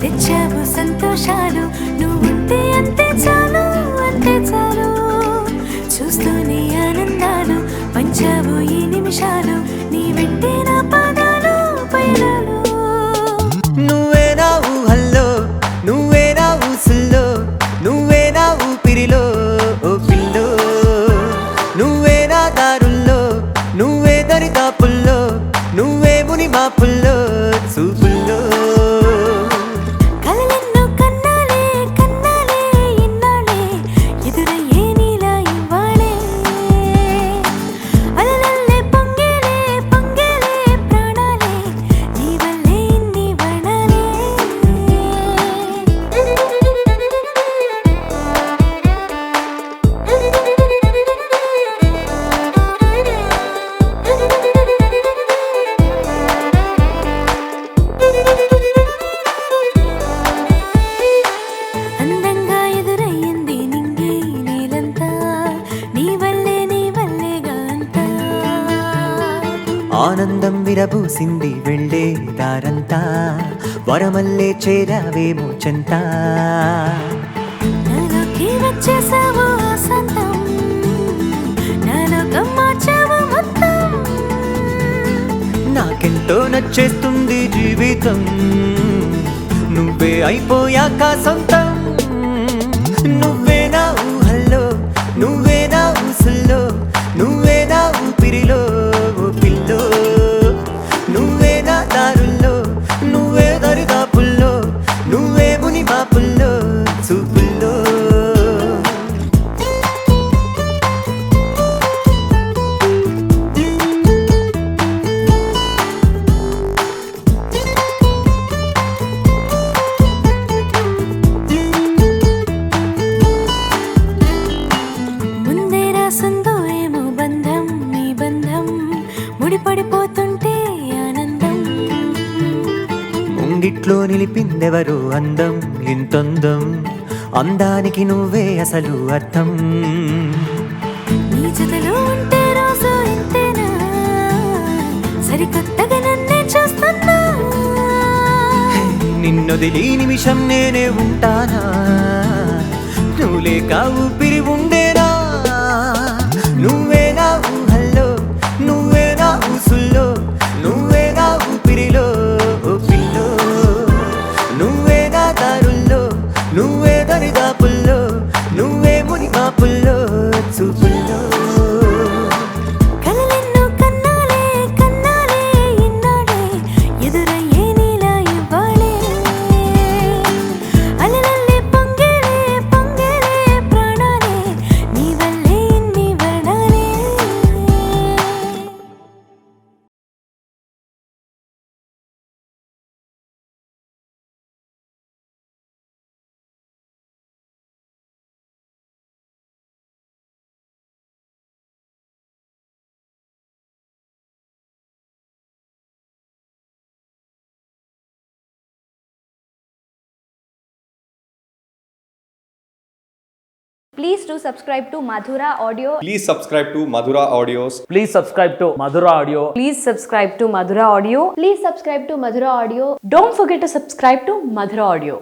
తెచ్చావు సంతోషాలు నువ్వుంటే అంతే చాలు అంతే చాలు చూస్తూనే ఆనందాలు పంచావు ఈ నిమిషాలు నీ వెంటే నా పాదాలు పయనాలు నువ్వే నా ఊహల్లో నువ్వే నా ఊసుల్లో నువ్వే నా ఊపిరిలో ఓ పిల్లో నువ్వే నా దారుల్లో నువ్వే దరిదాపుల్లో నువ్వే ముని మాపుల్లో చూపుల్లో ఆనందం విరబూసింది వెళ్ళే దారంతా వరమల్లే చేరావేమో చెంతా నాలోకి వచ్చేసావు ఆసంతం నాలోకం మార్చావు మొత్తం నాకెంతో నచ్చేస్తుంది జీవితం నువ్వే అయిపోయాక సొంతం నువ్వే నా ఊహల్లో నువ్వే నా ఊసుల్లో నువ్వే నా ఊపిరిలో ఓ పిల్లో నువ్వే నా దారుల్లో నువ్వే దరిదాపుల్లో నువ్వే ముని మాపుల్లో చూపుల్లో ముందే రాసుందో ఏమో బంధం ఈ బంధం ముడిపడిపోతుంటే ఆనందం ముంగిట్లో నిలిపిందెవరు అందం ఇంతందం అందానికి నువ్వే అసలు అర్థం నీ జతలో ఉంటే రోజు ఇంతేనా సరికొత్తగా నన్నే చూస్తున్నా నిన్నొదిలి నిమిషం నేనే ఉంటానా నువ్వు లేక ఊపిరి ఉండేనా నువ్వే నా ఊహల్లో నువ్వే నా ఊసుల్లో నువ్వే నా ఊపిరిలో ఓ పిల్లో నువ్వే నా దారుల్లో నువ్వే దరిదాపుల్లో నువ్వే ముని మాపుల్లో చూపుల్లో కలలెన్నో కన్నాలే కన్నాలే ఇన్నాడే ఎదురయ్యే నీలా ఇవ్వాలే అలలల్లే పొంగేలే పొంగేలే ప్రాణాలే నీ వల్లే ఇన్ని వర్ణాలే Please do subscribe to Madhura Audio. Please subscribe to Madhura Audios. Please subscribe to Madhura Audio. Please subscribe to Madhura Audio. Please subscribe to Madhura Audio. Don't forget to subscribe to Madhura Audio.